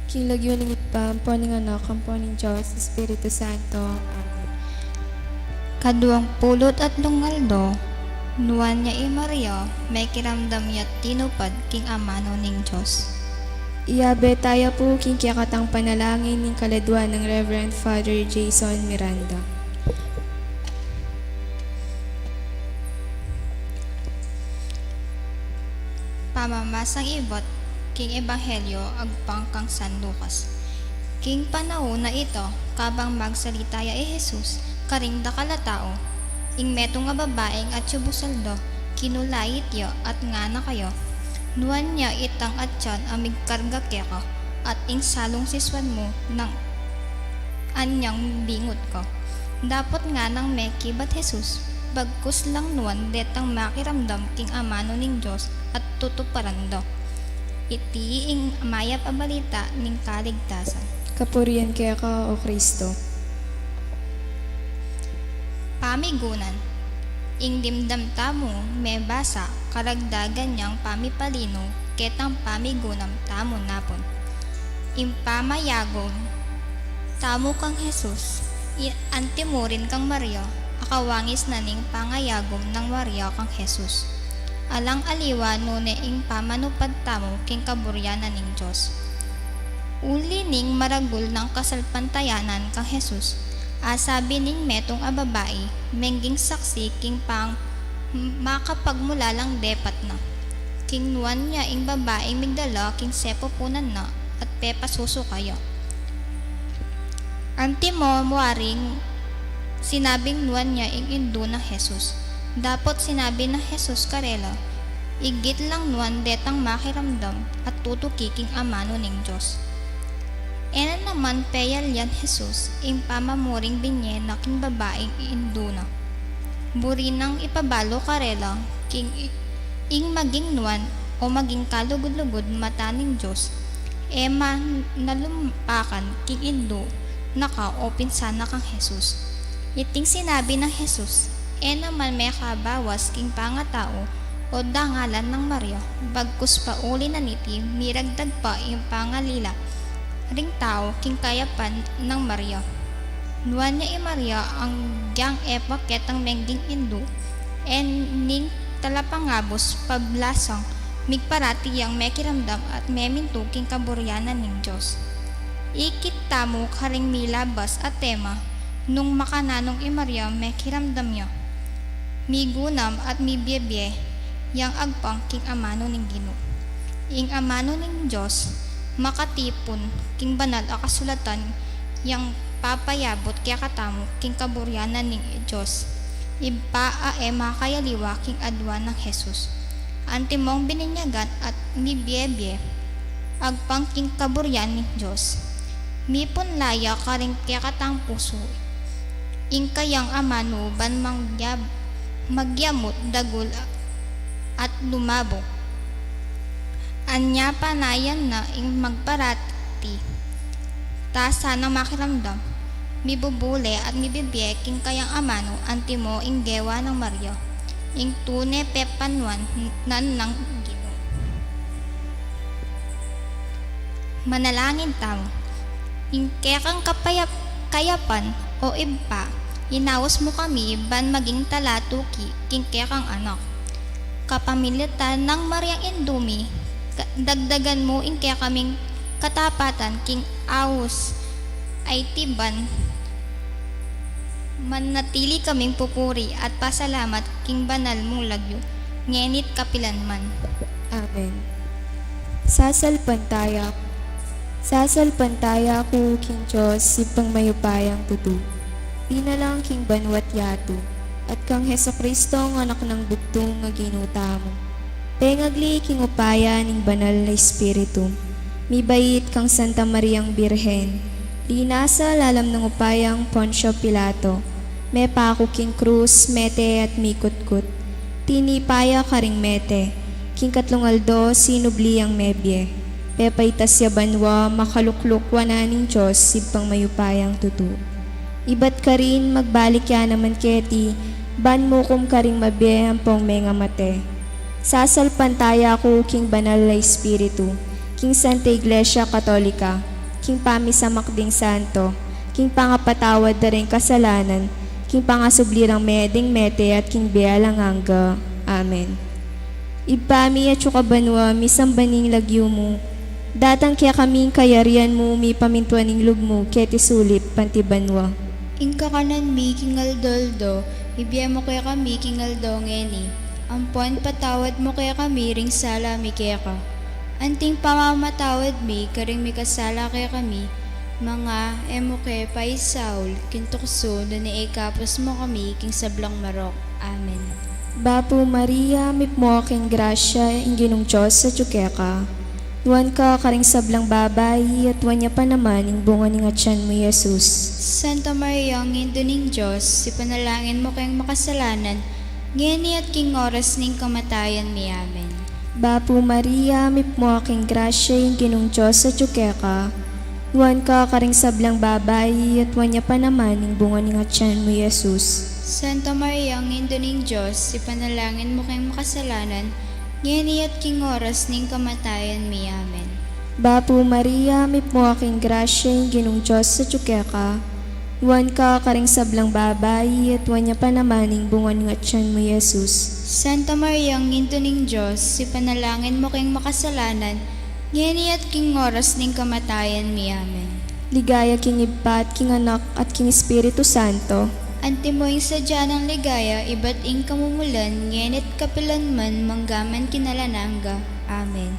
Kilagyo ng itpampo ng anak, kampo ng Diyos, Espiritu Santo. Amen. Kaduang pulot at lungaldo, nuwan niya Maria, may kiramdam niya tinupad king amano ning Diyos. Iyabe tayo po king kiyakatang panalangin ng kaladwan ng Reverend Father Jason Miranda. Pamamasang ibot, king Ebanghelyo agpang kang San Lucas. King panahon na ito, kabang magsalita ya Jesus, karing dakala tao, ing metong nga babaeng at subusaldo, kinulait yo at nga na kayo. Nuan niya itang atyan amig karga keko, at ing salong siswan mo ng anyang bingot ko. Dapat nga nang meki bat Jesus, bagkus lang nuan detang makiramdam king amano ning Diyos at tutuparando. Iti ing mayap a balita ning kaligtasan. Kapurian kaya ka, O Kristo. Pamigunan. Ing dimdam tamo may basa karagdagan niyang pamipalino ketang pamigunam tamo napon. Ing pamayagom tamo kang Jesus, antimurin kang Maria, akawangis na ning pangayagom ng Maria kang Jesus. Alang aliwa nune ing pamanupad tamo king kaburyanan ning Diyos. Uli ning maragul ng kasalpantayanan kang Jesus, asabi ning metong a babae, mengging saksi king pang makapagmula lang depat na. King nuan niya ing babae migdala king sepopunan na at pepasuso kayo. Antimo muaring sinabing nuan niya ing indo na Jesus. Dapat sinabi na Jesus karela, igit lang nuan detang makiramdam at tutukiking amano ning Diyos. Ena naman peyal yan Jesus, ing pamamuring binye na king babaeng iinduna. Buri nang ipabalo karela, king ing maging nuan o maging kalugod-lugod mata ning Diyos, ema nalumpakan king indo, naka o pinsana kang Jesus. Iting sinabi ng Jesus, naman may kabawas king pangatao o dangalan ng Maria, bagkus pa uli na niti, miragdag pa yung pangalila ring tao king kayapan ng Maria. Nuan niya Maria ang gyang epa ketang mengging indo, ning talapangabos pablasang migparati yang mekiramdam at meminto king kaburyanan ning Diyos. Ikita mo karing milabas at tema, nung makananong Maria mekiramdam niya. Migunam at mibiyebye, yang agpang king amano ning Ginoo. Ing amano ning Diyos, makatipon king banal a kasulatan yang papayabot kaya katamo king kaburyanan ning Diyos. Iba makayaliwa king adwa ng Jesus. Antimong bininyagan at mibiyebye, agpang king kaburyan ning Diyos. Mipon laya karing kaya katang puso, ing kayang amano ban magyamot dagul at lumabok. Anya panayan na ing magparati, ta sana makiramdam, mibubule at mibibye king kayang amano antimo ing gewa ng Maria, ing tune pepanuan nan ng Ginoo. Manalangin tamo, ing kekang kayapan o impa, inawas mo kami ban maging talatuki king kekang anak. Kapamilitan ng Mariang Indumi, dagdagan mo ing kaya kaming katapatan king awos ay tiban, manatili kaming pupuri at pasalamat king banal mong lagyo, ngenit kapilanman. Amen. Sasalpantaya ko king Diyos sipang mayupayang tutu. Di na lang king banwat yato, at kang Heso Kristo ang anak ng bugtong nga ginuta mo. Pengagli king upaya ning banal na Espiritu. Mibait kang Santa Mariang Birhen. Di nasa lalam ng upayang Poncio Pilato. May pako king krus, mete at mikutkut. Tinipaya karing mete. King katlungaldo, sinubli ang mebye. Pepaitas ya banwa, makaluklukwa na ning Diyos, sipang mayupayang tutu. Ibat ka rin, magbalik ya naman keti, ban mo kum karing mabiyang pong menga mate. Sasalpantaya ko king banal na Espiritu, king Santa Iglesia Katolika, king pamisamakding santo, king pangapatawad na rin kasalanan, king pangasublirang meding mete at king bealanganga. Amen. Ibami at yukabanwa, misambaning lagyo mo, datang kaya kaming kayarian mo, mi pamintuaning lugmo, keti sulit pantibanwa. Ingka kanan mi kingal doldo, ibya mo kaya kami kingal dongeni. Ampon patawad mo kaya kami ring sala mi kaya ka. Anting pamamatawad mi karing mi kasala kaya kami. Mga emo kaya paisaul, kintukso na ni ikapos mo kami king sablang marok. Amen. Bapo Maria, mipmo king grasya, inginong Diyos sa tsukeka. Tuwan ka karing sablang babay, at tuwan niya pa naman, ing bunga ni nga tiyan mo, Jesus. Santa Maria, ang indo ning Diyos, ipanalangin mo kayong makasalanan, ngeni at king oras ning kamatayan mi. Amen. Bapo Maria, mipmo king grasya, inginong Diyos sa tsukeka. Tuwan ka karing sablang babay, at tuwan niya pa naman, ing bunga ni nga tiyan mo, Jesus. Santa Maria, ang indo ning Diyos, ipanalangin mo kayong makasalanan, ngeni at king oras ning kamatayan mi. Amen. Bapo Maria, mipmo king grasya, inginong Diyos sa tsukeka. Tuwan ka karing sablang babay, at tuwan niya pa naman, ing bunga ni nga tiyan mo, Jesus. Santa Maria, ang indo ning Diyos, ipanalangin mo kayong makasalanan, ngeni at king oras ning kamatayan mi. Amen. Ligaya king Iba at king Anak at king Espiritu Santo. Antimoing sadya ng ligaya, iba't ing kamumulan, ngenit kapilan man, manggaman kinalanangga. Amen.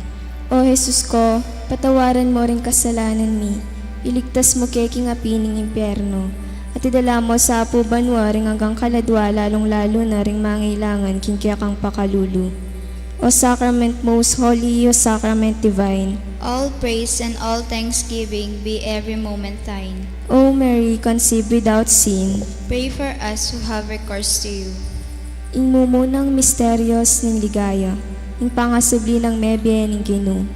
O Jesus ko, patawaran mo rin kasalanan mi. Iligtas mo kay king apining impyerno. At idala mo sa apo banwa ring hanggang kaladwa, lalong lalo na ring mangailangan king kiyakang pakalulu. O Sacrament most holy, O Sacrament divine. All praise and all thanksgiving be every moment thine. O Mary, conceived without sin. Pray for us who have recourse to you. Ing mumunang misteryos ng ligaya, ing pangasubli ng mebye ng ginu.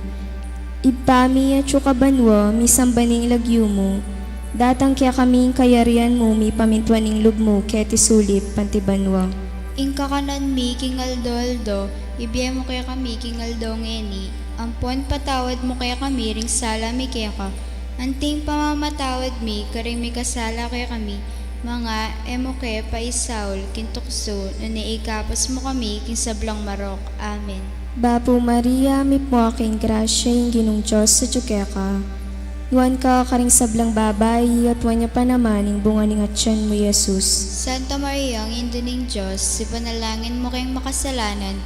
Ibpami at yukabanwa, misambaning lagyo mo, datang kaya kaming kayarian mo, mi pamintuaning lugmo, keti sulip pantibanwa. Ing kakanan mi kingal doldo, ibigay mo kaya kami kingal dongeni. Ampon patawad mo kaya kami ring sala mi kaya ka. Anting pamamatawad mi, karing mi kasala kaya kami. Mga emo kaya paisaul, kintukso, na niikapos mo kami king sablang marok. Amen. Bapo Maria, mipmo aking grasya, yung ginong Diyos sa tsukeka. Tuwan ka karing sablang babay, at tuwan niya pa naman, ing bunga ni nga tiyan mo, Jesus. Santa Maria, ang indo ning Diyos, ipanalangin mo kayong makasalanan,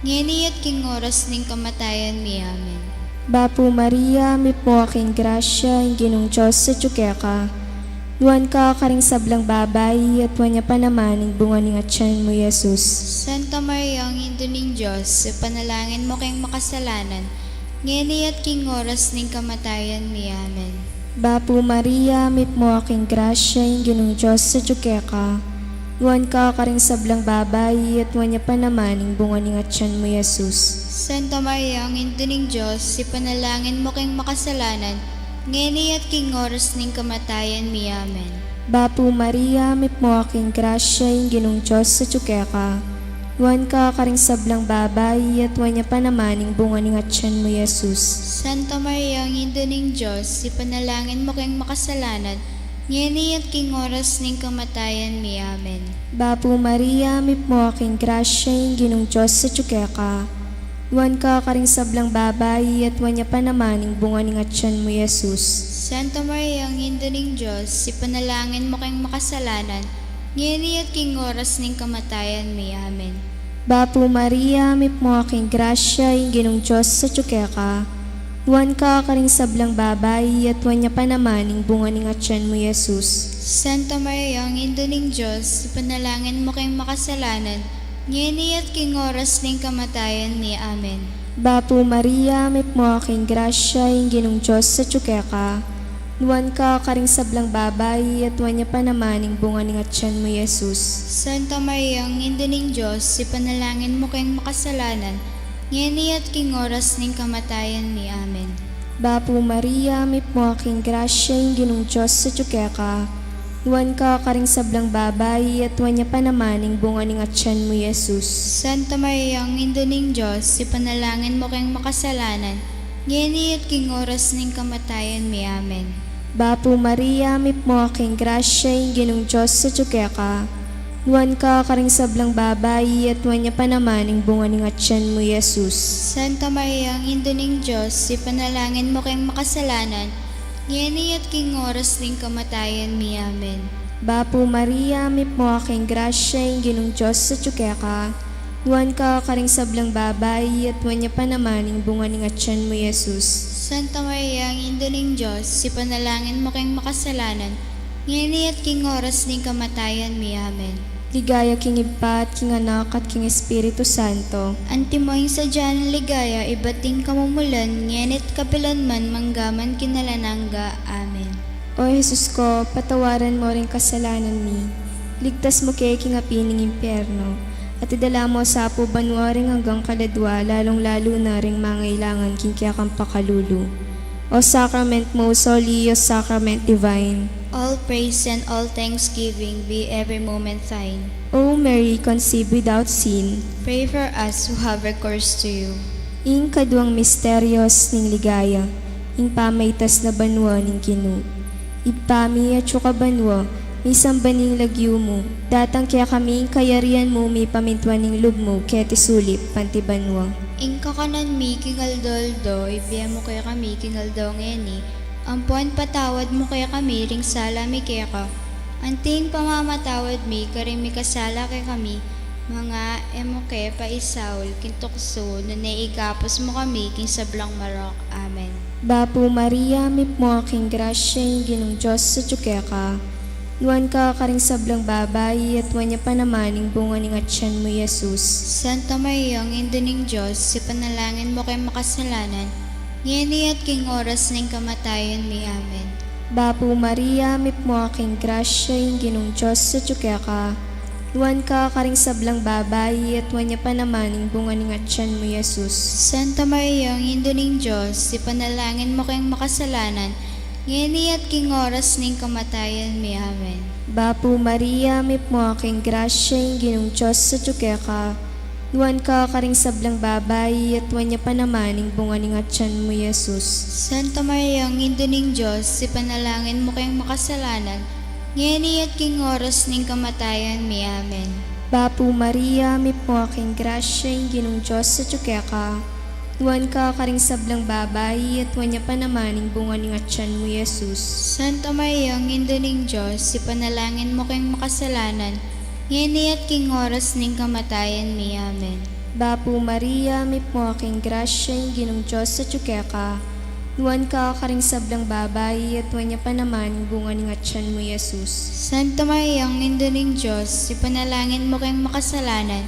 ngeni at king oras ning kamatayan mi. Amen. Bapo Maria, mipmo aking grasya, yung ginong Diyos sa tsukeka. Tuwan ka karing sablang babay, at tuwan niya pa naman, ing bunga ni nga tiyan mo, Jesus. Santa Maria, ang indo ning Diyos, ipanalangin mo kayong makasalanan, ngeni at king oras ning kamatayan mi. Amen. Bapo Maria, mipmo aking grasya, yung ginong Diyos sa tsukeka. Tuwan ka karing sablang babay, at tuwan niya pa naman, ing bunga ni nga tiyan mo, Jesus. Santa Maria, ang indo ning Diyos, ipanalangin mo kayong makasalanan, ngeni at king oras ning kamatayan mi. Amen. Bapo Maria, mipmo aking grasya, yung ginong Diyos sa tsukeka. Tuwan ka karing sablang babay, at tuwan niya pa naman, ing bunga ni nga tiyan mo, Jesus. Santa Maria, ang indo ning Diyos, ipanalangin mo kayong makasalanan, ngeni at king oras ning kamatayan mi. Amen. Bapo Maria, mipmo aking grasya, yung ginong Diyos sa tsukeka. Tuwan ka karing sablang babay, at tuwan niya pa naman, ing bunga ni nga tiyan mo, Jesus. Santa Maria, ang indo ning Diyos, ipanalangin mo kayong makasalanan, ngeni at king oras ning kamatayan mi. Amen. Bapo Maria, mipmo aking grasya, yung ginong Diyos sa tsukeka. Tuwan ka karing sablang babay, at tuwan niya pa naman, ing bunga ni nga tiyan mo, Jesus. Santa Maria, ang indo ning Diyos, ipanalangin mo kayong makasalanan, ngeni at king oras ning kamatayan mi. Amen. Bapo Maria, mipmo aking grasya, yung ginong Diyos sa tsukeka. Tuwan ka karing sablang babay, at tuwan niya pa naman, ing bunga ni nga tiyan mo, Jesus. Santa Maria, ang indo ning Diyos, ipanalangin mo kayong makasalanan, ngeni at king oras ning kamatayan mi. Amen. Bapo Maria, mipmo aking grasya, yung ginong Diyos sa tsukeka. Tuwan ka karing sablang babay, at tuwan niya pa naman, ing bunga ni nga tiyan mo, Jesus. Santa Maria, ang indo ning Diyos, ipanalangin mo kayong makasalanan, ngeni at king oras ning kamatayan mi. Amen. Bapo Maria, mipmo aking grasya, yung ginong Diyos sa ka. Nuwan ka karing sablang babayi, at nuwan niya pa naman ang bunga ng atyan mo, Yesus. Santa Maria, ang Ina ng Diyos, ipanalangin mo kayong makasalanan, ngeni at king oras ning kamatayan mi. Amen. Bapo Maria, mipmo aking grasya, yung ginong Diyos sa ka. Nuwan ka karing sablang babayi, at nuwan niya pa naman ang bunga ng atyan mo, Yesus. Santa Maria, ang Ina ng Diyos, ipanalangin mo kayong makasalanan, ngeni at king oras ning kamatayan mi. Amen. Ligaya king Iba at king Anak at king Espiritu Santo. Antimoing sa ng ligaya, ibating kamumulan, ngenit kapilanman manggaman kinalanangga. Amen. O Jesus ko, patawaran mo rin kasalanan mi. Ligtas mo kay king api ng impyerno. At idala mo sa apo banwaring hanggang kaladwa, lalong-lalo na ring mangailangan king kaya kang pakalulu. O sacrament most holy, O sacrament divine. All praise and all thanksgiving be every moment thine. O Mary, conceived without sin. Pray for us who have recourse to you. Ing kaduang misteryos ning ligaya, ing pamaytas na banwa ning kinu. Ipami at suka banwa, isang baning lagyo mo, datang kaya kami kayarian mo, may pamintwan ning lub mo, kaya tisulip, pantibanwa. Ing kakanan mi kingaldo, ibiya mo kaya kami kingaldo ngeni, ampuan patawad mo kaya kami ring sala mi kaya ka. Anting pamamatawad mi karing mi kasala kaya kami, mga emo kaya pa isaul kintukso, na naigapos mo kami king sablang marok. Amen. Bapo Maria, mipmo aking grasya, yung ginong Diyos sa ka. Nuwan ka karing sablang babayi, at nuwan niya pa naman ang bunga ng atyan mo, Yesus. Santa Maria, ang Ina ng Diyos, ipanalangin mo kay makasalanan, ngeni at king oras ng kamatayan mi. Amen. Bapo Maria, mipmo aking grasya, yung ginong Diyos sa ka. Nuwan ka karing sablang babayi, at nuwan niya pa naman ang bunga ng atyan mo, Yesus. Santa Maria, ang Ina ng Diyos, ipanalangin mo kayong makasalanan, ngeni at king oras ning kamatayan mi. Amen. Bapo Maria, mipmo aking grasya, yung ginong Diyos sa ka. Nuwan ka karing sablang babayi, at nuwan niya pa naman ang bunga ng atyan mo, Yesus. Santa Maria, ang Ina ng Diyos, ipanalangin mo kayong makasalanan, ngeni at king oras ning kamatayan mi. Amen. Bapo Maria, mipmo aking grasya, yung ginong Diyos sa ka. Nuwan ka karing sablang babayi, at nuwan niya pa naman ang bunga ng atyan mo, Yesus. Santa Maria, ang Ina ng Diyos, ipanalangin mo kayong makasalanan, ngeni at king oras ning kamatayan mi. Amen. Bapo Maria, mipmo aking grasya, yung ginong Diyos sa ka. Nuwan ka karing sablang babayi, at nuwan niya pa naman ang bunga ng atyan mo, Yesus. Santa Maria, ang Ina ng Diyos, ipanalangin mo kayong makasalanan,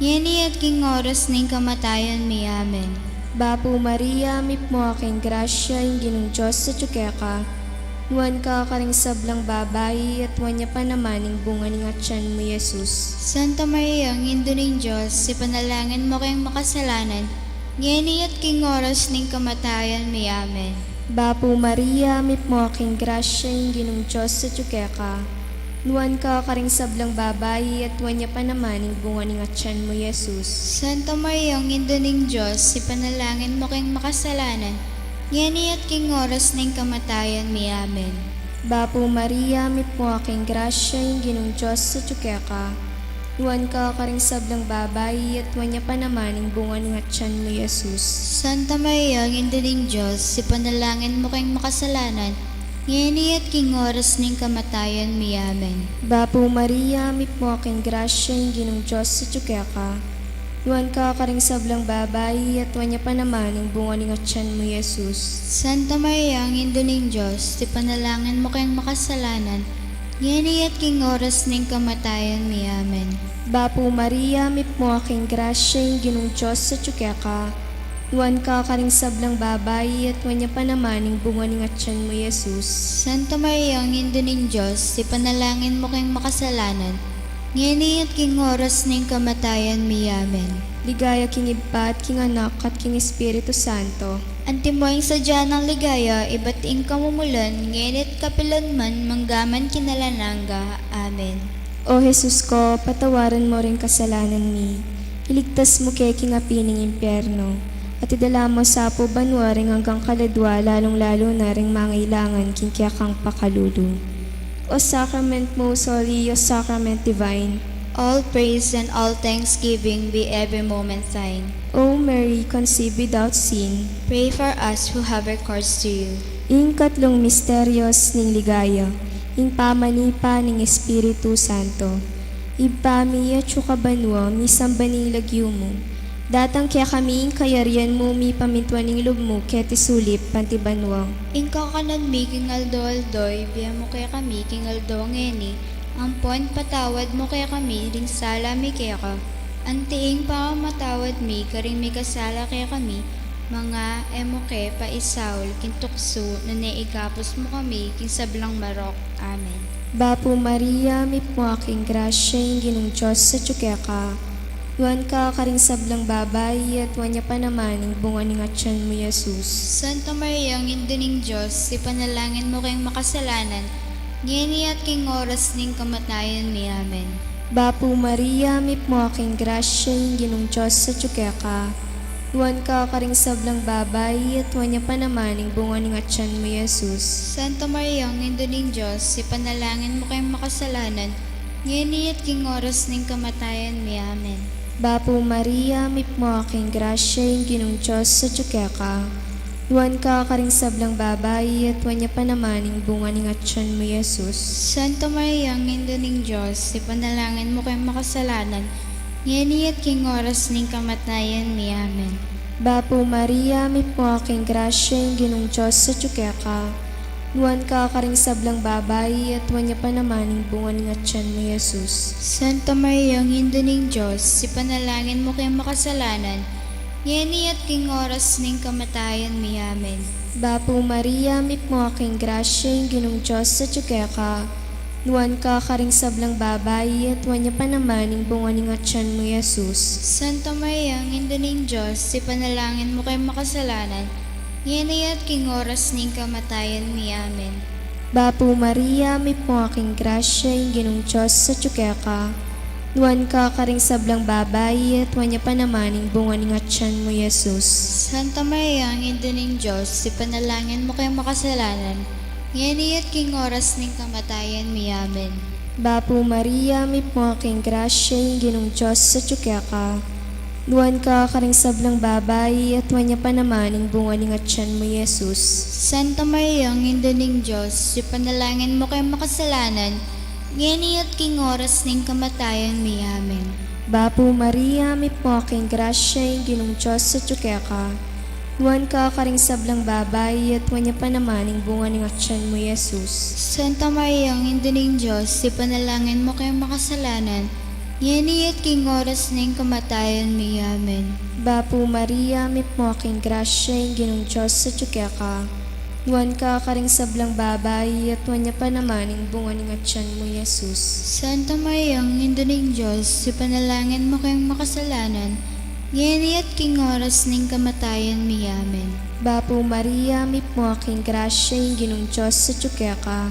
ngeni at king oras ning kamatayan mi. Amen. Bapo Maria, mipmo aking grasya, yung ginong Diyos sa ka. Nuwan ka karing sablang babayi, at nuwan niya pa naman ang bunga ng atyan mo, Yesus. Santa Maria, ang Ina ng Diyos, ipanalangin mo kayong makasalanan, ngeni at king oras ning kamatayan mi. Amen. Bapo Maria, mipmo aking grasya, yung ginong Diyos sa ka. Nuwan ka karing sablang babayi, at nuwan niya pa naman ang bunga ng atyan mo, Yesus. Santa Maria, ang Ina ng Diyos, ipanalangin mo kayong makasalanan, ngeni at king oras ning kamatayan mi. Amen. Bapo Maria, mipmo aking grasya, yung ginong Diyos sa ka. Nuwan ka karing sablang babayi, at nuwan niya pa naman ang bunga ng atyan mo, Yesus. Santa Maria, ang Ina ng Diyos, ipanalangin mo kayong makasalanan, ngeni at king oras ning kamatayan mi. Amen. Bapo Maria, mipmo aking grasya, yung ginong Diyos sa ka. Nuwan ka karing sablang babayi, at nuwan niya pa naman ang bunga ng atyan mo, Yesus. Santa Maria, ang Ina ng Diyos, ipanalangin mo kayong makasalanan, ngeni at king oras ning kamatayan mi. Amen. Bapo Maria, mipmo aking grasya, yung ginong Diyos sa ka. Nuwan ka karing sablang babayi, at nuwan niya pa naman ang bunga ng atyan mo, Yesus. Santa Maria, ang Ina ng Diyos, ipanalangin mo kayong makasalanan, ngeni at king oras ning kamatayan mi. Amen. Ligaya king Iba at king Anak at king Espiritu Santo. Antimoing sadya ng ligaya, iba't ing kamumulan, ngenit kapilanman, manggaman kinalanangga. Amen. O Jesus ko, patawaran mo rin kasalanan mi. Iligtas mo kay king api ng impyerno. At idala mo sa po banwa ring hanggang kaladwa, lalong-lalo na ring mangailangan kinkya kang pakalulu. O sacrament most holy, O sacrament divine, All praise and all thanksgiving be every moment thine. O Mary, conceived without sin, Pray for us who have recourse to you. ing katlong misteryos ning ligaya, ing pamanipa ning Espiritu Santo, ibami at banwa, misambaning lagyo mo, datang kaya kami ing kayarian mo, mi pamintwan ning lub mo, kaya tisulip pantibanwa. Ingka kanan mi kingaldo-aldoy, biya mo kaya kami kingaldo ngeni, ampon patawad mo kaya kami, ring sala mi kaya ka. Antiing pa matawad mi, karing mi kasala kaya kami, mga emoke pa isaul, kintukso, na neigapos mo kami, kinsablang marok. Amen. Bapo Maria, mi po aking grasya, ing ginong Diyos sa tsukeka, yuan ka karing sablang babay, at wanya pa naman, ing bunga ning atyan mo, Jesus. Santa Maria, ang induning Diyos, ipanalangin mo kayong makasalanan, ngeni at king oras ning kamatayan mi. Amen. Bapo Maria, mi po aking grasya, ing ginong Diyos sa tsukeka, yuan ka karing sablang babay, at wanya pa naman, ing bunga ning atyan mo, Jesus. Santa Maria, ang induning Diyos, ipanalangin mo kayong makasalanan, ngeni at king oras ning kamatayan mi. Amen. Bapo Maria, mi po aking grasya, ing ginong Diyos sa tsukeka, yuan ka karing sablang babay, at wanya pa naman, ing bunga ning atyan mo, Jesus. Santa Maria, ang induning Diyos, ipanalangin mo kayong makasalanan, ngeni at king oras ning kamatayan mi. Amen. Bapo Maria, mi po aking grasya, ing ginong Diyos sa tsukeka, yuan ka karing sablang babay, at wanya pa naman, ing bunga ning atyan mo, Jesus. Santa Maria, ang induning Diyos, ipanalangin mo kayong makasalanan, ngeni at king oras ning kamatayan mi. Amen. Bapo Maria, mi po aking grasya, ing ginong Diyos sa tsukeka, yuan ka karing sablang babay, at wanya pa naman, ing bunga ning atyan mo, Jesus. Santa Maria, ang induning Diyos, ipanalangin mo kayong makasalanan, ngeni at king oras ning kamatayan mi. Amen. Bapo Maria, mi po aking grasya, ing ginong Diyos sa tsukeka, yuan ka karing sablang babay, at wanya pa naman, ing bunga ning atyan mo, Jesus. Santa Maria, ang induning Diyos, ipanalangin mo kayong makasalanan, ngeni at king oras ning kamatayan mi. Amen. Bapo Maria, mi po aking grasya, ing ginong Diyos sa tsukeka, yuan ka karing sablang babay, at wanya pa naman, ing bunga ning atyan mo, Jesus. Santa Maria, ang induning Diyos, ipanalangin mo kayong makasalanan, ngeni at king oras ning kamatayan mi. Amen. Bapo Maria, mi po aking grasya, ing ginong Diyos sa tsukeka, yuan ka karing sablang babay, at wanya pa naman, ing bunga ning atyan mo, Jesus. Santa Maria, ang induning Diyos, ipanalangin mo kayong makasalanan, ngeni at king oras ning kamatayan mi. Amen. Bapo Maria, mi po aking grasya, ing ginong Diyos sa tsukeka, yuan ka karing sablang babay, at wanya pa naman, ing bunga ning atyan mo, Jesus. Santa Maria, ang induning Diyos, ipanalangin mo kayong makasalanan, ngeni at king oras ning kamatayan mi. Amen. Bapo Maria, mi po aking grasya, ing ginong Diyos sa tsukeka,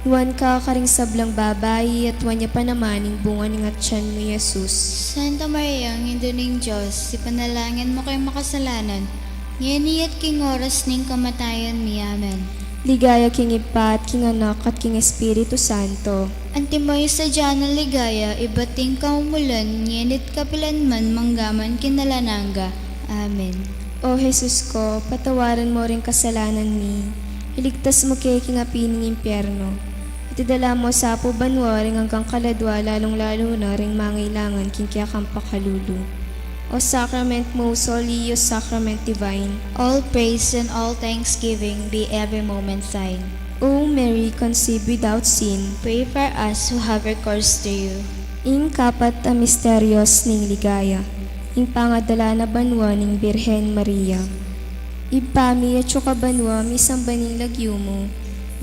yuan ka karing sablang babay, at wanya pa naman, ing bunga ning atyan mo, Jesus. Santa Maria, ang induning Diyos, ipanalangin mo kayong makasalanan, ngeni at king oras ning kamatayan mi. Amen. Ligaya king Ipa at king Anak at king Espiritu Santo. Antimoy sa dyan ng ligaya, ibating kaumulan, ngenit kapilanman manggaman kinalananga. Amen. O Jesus ko, patawaran mo rin kasalanan mi. Iligtas mo kay king apining impyerno. At idala mo sa po banwa ring hanggang kaladwa, lalong-lalo na ring mangailangan king kaya kang pakalulu. O sacrament most holy, O sacrament divine, All praise and all thanksgiving be every moment thine. O Mary, conceived without sin, Pray for us who have recourse to you. ing kapat a misteryos ning ligaya, ing pangadala na banwa ning Birhen Maria. Ibpami at banwa, mi sambaning lagyo mo,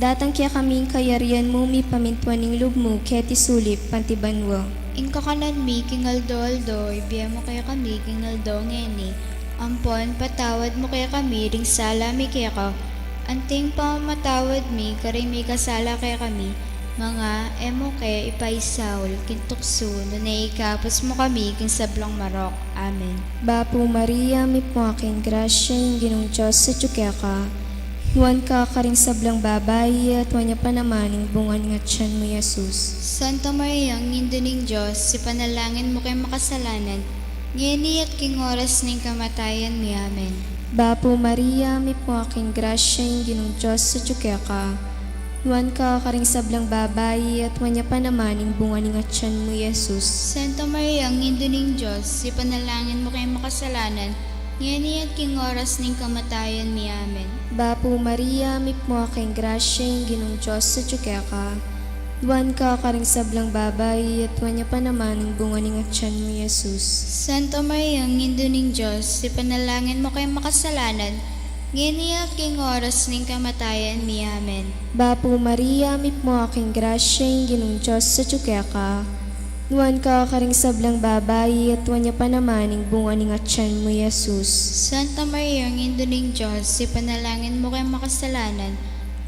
datang kaya kaming kayarian mo, mi pamintwan ning lub mo, kaya tisulip pantibanwa. Ingka kanan mi kingaldo-aldo, ibiya mo kaya kami kingaldo ngeni. Ampon, patawad mo kaya kami, ring sala mi kaya ka. Anting pa matawad mi, karing mi kasala kaya kami, Mga emoke ipaisaul kintukso no naikapos mo kami king sablong marok. Amen. Bapo Maria, may pumaking grasya, yung ginong Diyos sa ka. Nuwan ka karing sablang babae, at wanya pa naman yung bungan nga tiyan mo, Jesus. Santa Maria, ang ning Diyos, si panalangin mo kay makasalanan, ngeni at king oras ning kamatayan mi. Amen. Bapo Maria, may pumaking grasya, yung ginong Diyos sa ka. Nuwan ka karing sablang babae, at wanya pa naman yung bungan nga tiyan mo, Jesus. Santa Maria, ang ning Diyos, si panalangin mo kay makasalanan, ngeni at king oras ning kamatayan mi. Amen. Bapo Maria, may pumaking grasya, yung ginong Diyos sa ka. Nuwan ka karing sablang babae, at wanya pa naman yung bungan nga tiyan mo, Jesus. Santa Maria, ang ning Diyos, si panalangin mo kay makasalanan, ngeni at king oras ning kamatayan mi. Amen. Bapo Maria, may pumaking grasya, yung ginong Diyos sa ka. Nuwan ka karing sablang babae, at wanya pa naman yung bungan nga tiyan mo, Jesus. Santa Maria, ang ning Diyos, si panalangin mo kay makasalanan,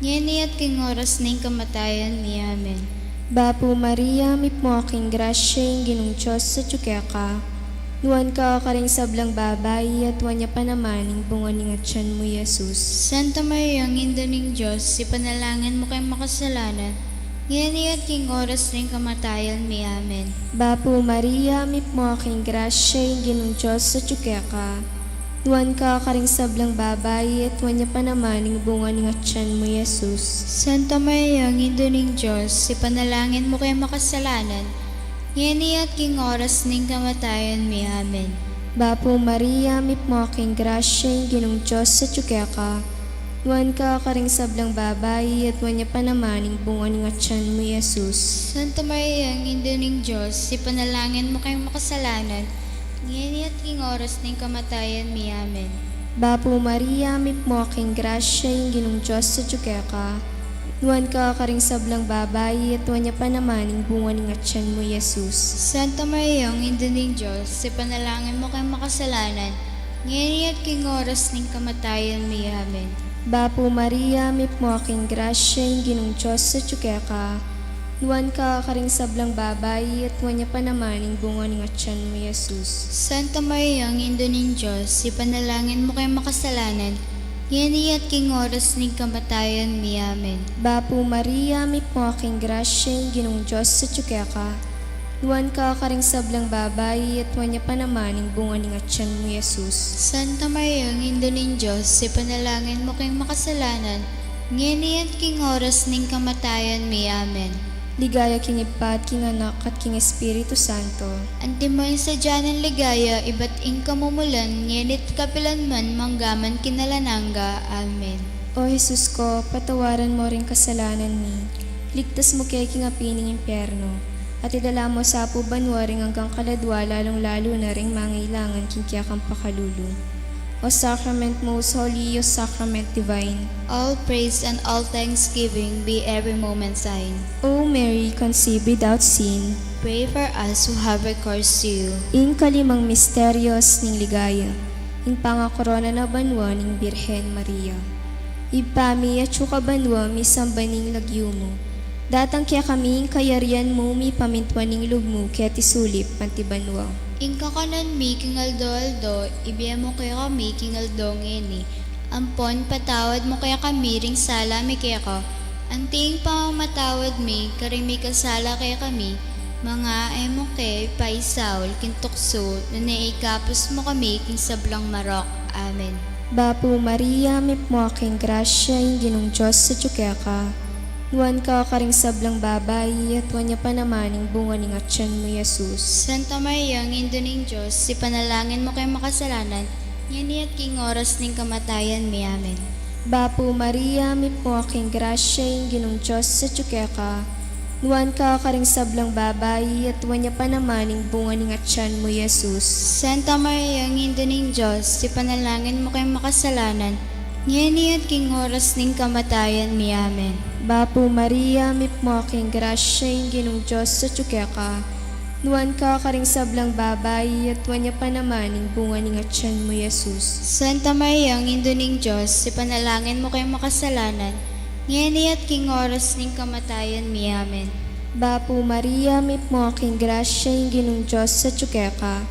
ngeni at king oras ning kamatayan mi. Amen. Bapo Maria, may pumaking grasya, yung ginong Diyos sa ka. Nuwan ka karing sablang babae, at wanya pa naman yung bungan nga tiyan mo, Jesus. Santa Maria, ang ning Diyos, si panalangin mo kay makasalanan, ngeni at king oras ning kamatayan mi. Amen. Bapo Maria, may pumaking grasya, yung ginong Diyos sa ka. Nuwan ka karing sablang babae, at wanya pa naman yung bungan nga tiyan mo, Jesus. Santa Maria, ang ning Diyos, si panalangin mo kay makasalanan, ngeni at king oras ning kamatayan mi. Amen. Bapo Maria, may pumaking grasya, yung ginong Diyos sa ka. Nuwan ka karing sablang babae, at wanya pa naman yung bungan nga tiyan mo, Jesus. Santa Maria, ang ning Diyos, si panalangin mo kay makasalanan, ngeni at king oras ning kamatayan mi. Amen. Bapo Maria, may pumaking grasya, yung ginong Diyos sa ka. Nuwan ka karing sablang babae, at wanya pa naman yung bungan nga tiyan mo, Jesus. Santa Maria, ang ning Diyos, si panalangin mo kay makasalanan, ngeni at king oras ning kamatayan mi. Amen. Bapo Maria, may pumaking grasya, yung ginong Diyos sa ka. Nuwan ka karing sablang babae, at wanya pa naman yung bungan nga tiyan mo, Jesus. Santa Maria, ang ning Diyos, si panalangin mo kay makasalanan, ngeni at king oras ning kamatayan mi. Amen. Bapo Maria, may pumaking grasya, yung ginong Diyos sa ka. Nuwan ka karing sablang babae, at wanya pa naman yung bungan nga tiyan mo, Jesus. Santa Maria, ang ning Diyos, si panalangin mo kay makasalanan, ngeni at king oras ning kamatayan mi. Amen. Ligaya king Ipa at king Anak at king Espiritu Santo. Antimoy sa ng ligaya, iba't ing kamumulan, ngenit kapilan man, manggaman kinalananga. Amen. O Jesus ko, patawaran mo rin kasalanan ni. Ligtas mo kay king apining impyerno. At idala mo sa apo banwa ring hanggang kaladwa, lalong lalo na ring mangailangan kinkiyakang pakalulu. O Sacrament Most Holy, O Sacrament Divine. All praise and all thanksgiving be every moment thine. O Mary, conceived without sin. Pray for us who have recourse to you. Ing kalimang misteryos ning ligaya. Ing pangakorona na banwa ning Birhen Maria. Ipami at syuka banwa mi sambaning lagyo mo. Datang kaya kami kayarian mo mi pamintwan ning lugmo kaya tisulip pantibanwa. Ing kakanan mi kingaldo-aldo, ibiya mo kaya kami kingaldo ngeni. Ampon patawad mo kaya kami ring sala mi kaya ka. Anting pamamatawad mi, karing mi kasala kaya kami. Mga emo kay paisaul kintukso, na naikapos mo kami king sablang marok. Amen. Bapo Maria, may pumaking grasya, yung ginong Diyos sa ka. Nuwan ka karing sablang babae, at wanya pa naman yung bunga ng tiyan mo, Jesus. Santa Maria, ang ning Diyos, si panalangin mo kay makasalanan, ngeni at king oras ning kamatayan mi. Amen. Bapo Maria, may pumaking grasya, yung ginong Diyos sa ka. Nuwan ka karing sablang babae, at wanya pa naman yung bunga ng tiyan mo, Jesus. Santa Maria, ang ning Diyos, si panalangin mo kay makasalanan, ngeni at king oras ning kamatayan mi. Amen. Bapo Maria, may pumaking grasya, yung ginong Diyos sa ka. Nuwan ka karing sablang babae, at wanya pa naman yung bunga ng tiyan mo, Jesus. Santa Maria, ang ning Diyos, si panalangin mo kay makasalanan, ngeni at king oras ning kamatayan mi. Amen. Bapo Maria, mit mo aking grasya, yung ginong Diyos sa tsukeka.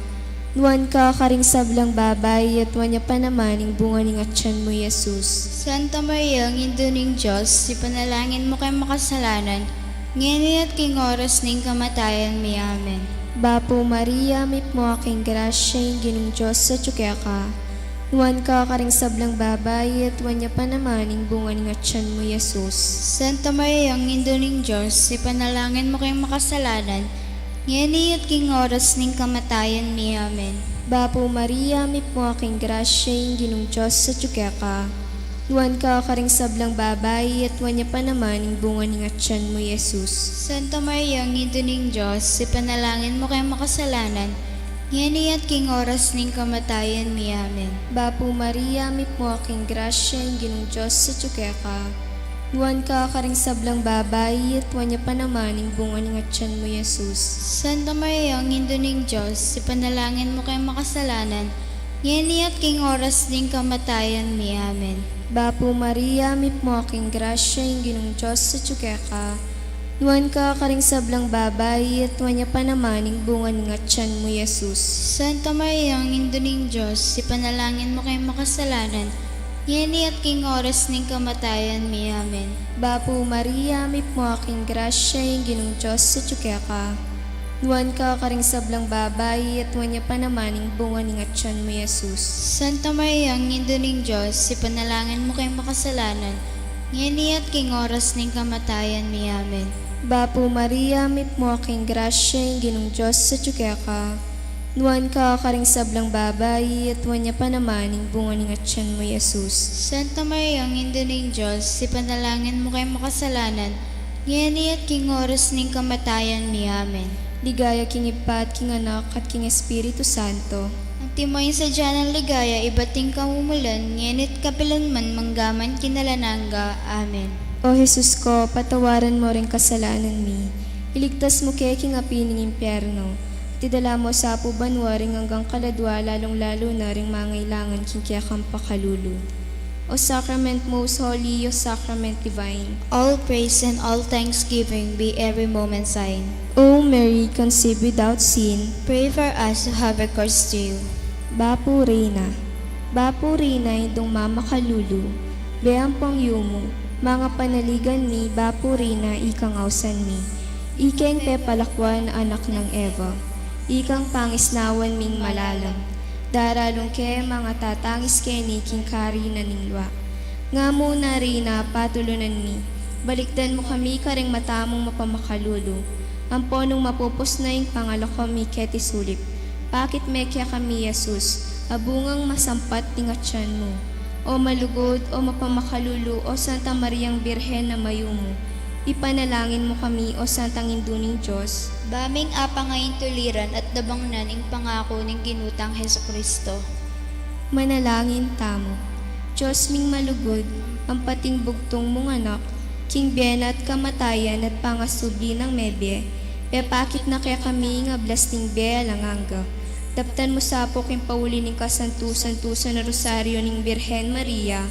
Nuan ka karing sablang babay, at wanya pa naman yung bunga ng atyan mo, Jesus. Santa Maria, ang Indo ning Diyos, ipanalangin mo kay makasalanan, ngeni at king oras ning kamatayan mi. Amen. Bapo Maria, mit mo aking grasya, yung ginong Diyos sa tsukeka. Nuan ka karing sablang babay, at wanya pa naman yung bunga ng atyan mo, Jesus. Santa Maria, ang Indo ning Diyos, ipanalangin mo kay makasalanan, ngeni at king oras ning kamatayan mi. Amen. Bapo Maria, mit mo aking grasya, yung ginong Diyos sa tsukeka. Nuan ka karing sablang babay, at wanya pa naman yung bunga ng atyan mo, Jesus. Santa Maria, ang Indo ning Diyos, ipanalangin mo kay makasalanan, ngeni at king oras ning kamatayan mi. Amen. Bapo Maria, mit mo aking grasya, yung ginong Diyos sa tsukeka. Nuan ka karing sablang babay, at wanya pa naman yung bunga ng atyan mo, Jesus. Santa Maria, ang Indo ning Diyos, ipanalangin mo kay makasalanan, ngeni at king oras ning kamatayan mi. Amen. Bapo Maria, mit mo aking grasya, yung ginong Diyos sa tsukeka. Nuan ka karing sablang babay, at wanya pa naman yung bunga ng atyan mo, Jesus. Santa Maria, ang Indo ning Diyos, ipanalangin mo kay makasalanan, ngeni at king oras ning kamatayan mi. Amen. Bapo Maria, mit mo aking grasya, yung ginong Diyos sa tsukeka. Nuan ka karing sablang babay, at wanya pa naman yung bunga ng atyan mo, Jesus. Santa Maria, ang Indo ning Diyos, ipanalangin mo kay makasalanan, ngeni at king oras ning kamatayan mi. Amen. Bapo Maria, mit mo aking grasya, yung ginong Diyos sa tsukeka. Nuan ka karing sablang babay, at wanya pa naman yung bunga ng atyan mo, Jesus. Santa Maria, ang Indo ning Diyos, ipanalangin mo kay makasalanan, ngeni at king oras ning kamatayan mi. Amen. Ligaya king Ipa at king Anak at king Espiritu Santo. Ang timoy sa dyan ng ligaya, ibating kamumulan, ngenit kapilanman manggaman kinalanangga. Amen. O Jesus ko, patawaran mo rin kasalanan mi. Iligtas mo kay king api ng impyerno. Tidala mo sa pubanwaring hanggang kaladwa, lalong-lalo na ring mangailangan king kaya kang pakalulu. O Sacrament most holy, O Sacrament divine. All praise and all thanksgiving be every moment sign. O Mary, conceived without sin. Pray for us who have recourse to you. Bapo Reyna, idong mama kalulu. Beampong yumo, mga panaligan mi, Bapo Reyna, ikang ausan mi. Ikeng pepalakwan, anak ng Eva. Ikang pangisnawan ming malalam. Daralong ke mga tatangis ke ni king kari na ningwa. Nga muna Reyna, patulunan mi. Balikdan mo kami karing matamong mapamakalulu. Amponong mapupos na yung pangalako mi keti sulip. Bakit mekya kami, Jesus, abungang masampat tingatyan mo. O malugod, o mapamakalulu, o Santa Mariang Birhen na mayumo. Ipanalangin mo kami, o Santang Induning Diyos. Baming apa ngayon tuliran at dabangnan ing pangako ng ginutang Heso Kristo. Manalangin tamo. Diyos ming malugod, ang pating bugtong mong anak, king biyena at kamatayan at pangasubli ng mebye, pepakit na kaya kami nga blasting beya langanga. Daptan mo sa po king pauli ning kasantusan-tusan na rosaryo ning Birhen Maria,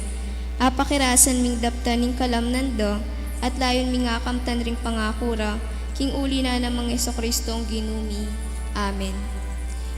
apakirasan ming daptan ning kalamnando, at layon ming akamtan ring pangakura, king uli na namang Heso Kristo ang ginumi. Amen.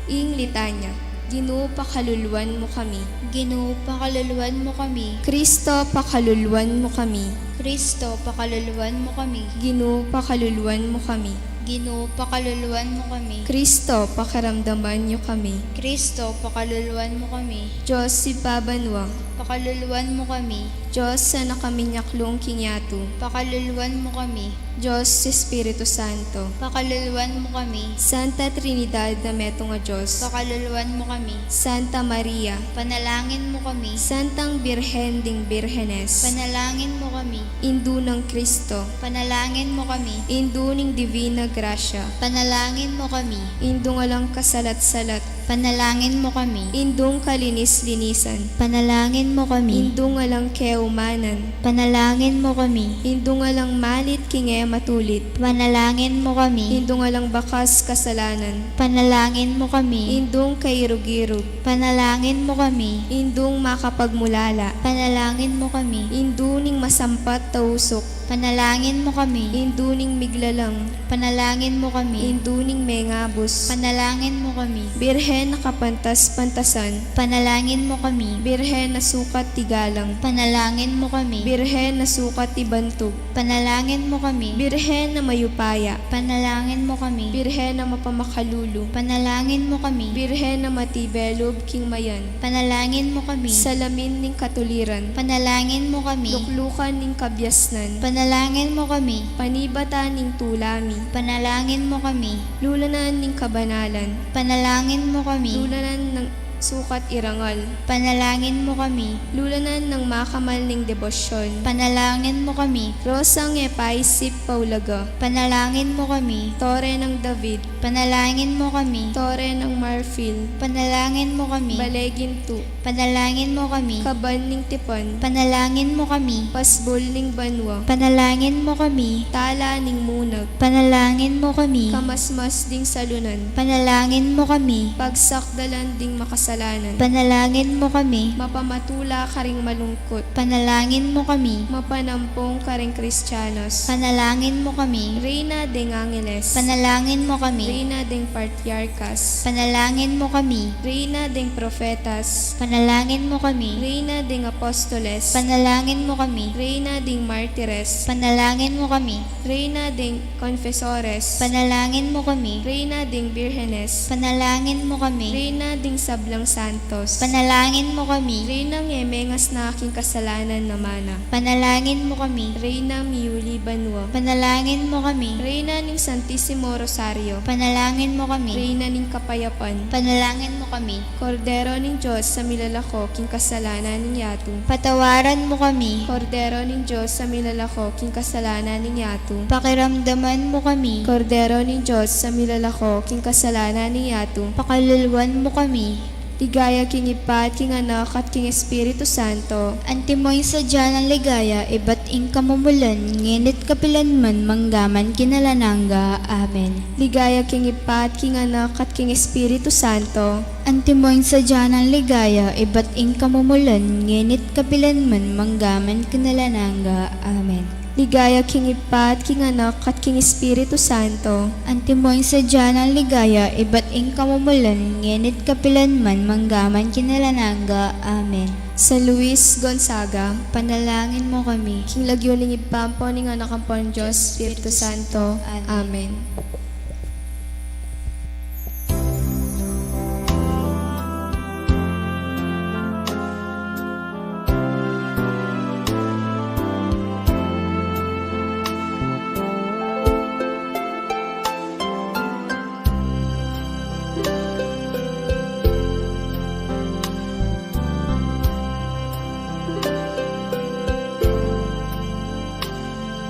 Ing litanya, Ginoo pakaluluwan mo kami. Ginoo, pakaluluwan mo kami. Kristo pakaluluwan mo kami. Kristo, pakaluluwan mo kami. Ginoo pakaluluwan mo kami. Ginoo, pakaluluwan mo kami. Kristo pakaramdaman niyo kami. Kristo, pakaluluwan mo kami. Diyos si babanwang. Pakaluluwan mo kami. Diyos sa nakaminyaklong kinyato. Pakaluluwan mo kami. Diyos si Espiritu Santo. Pakaluluwan mo kami. Santa Trinidad na meto nga Diyos. Pakaluluwan mo kami. Santa Maria. Panalangin mo kami. Santang Birhen ding Birhenes. Panalangin mo kami. Indu ng Kristo. Panalangin mo kami. Indu ning Divina Gracia. Panalangin mo kami. Indu nga lang kasalat-salat. Panalangin mo kami. Indung kalinis-linisan. Panalangin mo kami. Indung alang keumanan. Panalangin mo kami. Indung alang malit kinge matulit. Panalangin mo kami. Indung alang bakas kasalanan. Panalangin mo kami. Indung kairug-irug. Panalangin mo kami. Indung makapagmulala. Panalangin mo kami. Induning masampat tausok. Panalangin mo kami. Induning miglalang. Panalangin mo kami. Induning mengabos. Panalangin mo kami. Birhen na kapantas-pantasan. Panalangin mo kami. Birhen na sukat tigalang. Panalangin mo kami. Birhen na sukat tibantog. Panalangin mo kami. Birhen na mayupaya. Panalangin mo kami. Birhen na mapamakalulu. Panalangin mo kami. Birhen na matibelob king mayan. Panalangin mo kami. Salamin ning katuliran. Panalangin mo kami. Luklukan ning kabyasnan. Panalangin mo kami. Panibata ning tulami. Panalangin mo kami. Lulanan ning kabanalan. Panalangin mo kami. Lulanan ng sukat irangal. Panalangin mo kami. Lulanan ng makamal ning debosyon. Panalangin mo kami. Rosang epaisip paulaga. Panalangin mo kami. Tore ng David. Panalangin mo kami. Tore ng Marfil. Panalangin mo kami. Balegin tu. Panalangin mo kami. Kaban ning tipan. Panalangin mo kami. Pasbol ning banwa. Panalangin mo kami. Tala ning munag. Panalangin mo kami. Kamasmas ding salunan. Panalangin mo kami. Pagsakdalan ding makasalanan. Panalangin mo kami. Mapamatula karing malungkot. Panalangin mo kami. Mapanampong karing kristyanos. Panalangin mo kami. Reina ding Angeles. Panalangin mo kami. Reina ding Patriarchas. Panalangin mo kami. Reina ding Profetas. Panalangin mo kami. Reina ding Apostoles. Panalangin mo kami. Reina ding Martires. Panalangin mo kami. Reina ding Confesores. Panalangin mo kami. Reina ding Birhenes. Panalangin mo kami. Reina ding Sablang Santos. Panalangin mo kami. Reina ngemengas na aking kasalanan na mana. Panalangin mo kami. Reina Miuli Banwa. Panalangin mo kami. Reina ning Santissimo Rosario. Panalangin mo kami. Reina ning Kapayapan. Panalangin mo kami. Kordero ning Diyos sa milalako king kasalanan ning yatu. Patawaran mo kami. Kordero ning Diyos sa milalako king kasalanan ning yatu. Pakiramdaman mo kami. Kordero ning Diyos sa milalako king kasalanan ning yatu. Pakaluluwan mo kami. Ligaya king Ipa at king Anak at king Espiritu Santo. Antimoy sa ng ligaya, iba't ing kamumulan, nginit kapilanman, manggaman kinalanangga. Amen. Ligaya king Ipa at king Anak at king Espiritu Santo. Antimoy sa ng ligaya, iba't ing kamumulan, nginit kapilanman, manggaman kinalanangga. Amen. Ligaya king Ipa at king Anak at king Espiritu Santo. Antimoy sa ng ligaya, iba't ing kamumulan, nginit kapilanman, manggaman kinalanangga. Amen. Sa Luis Gonzaga, Panalangin mo kami. king lagyo ning Ipampo ning Anak ampon Diyos, Espiritu Santo. Amen.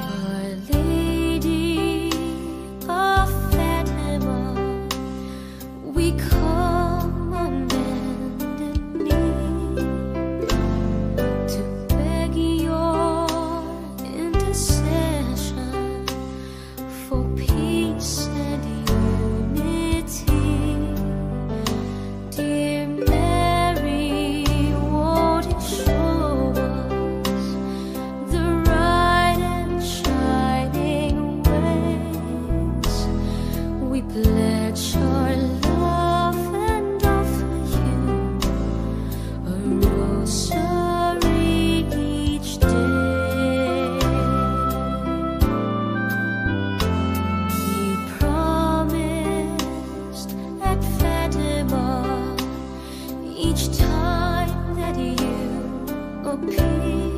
Our Lady of Fatima, we come on bended knee to beg your intercession for peace and unity. Dear Mary, won't you show us the right and shining ways? We pledge our love and offer you a rosary each day. We promised at Fatima each time that you appear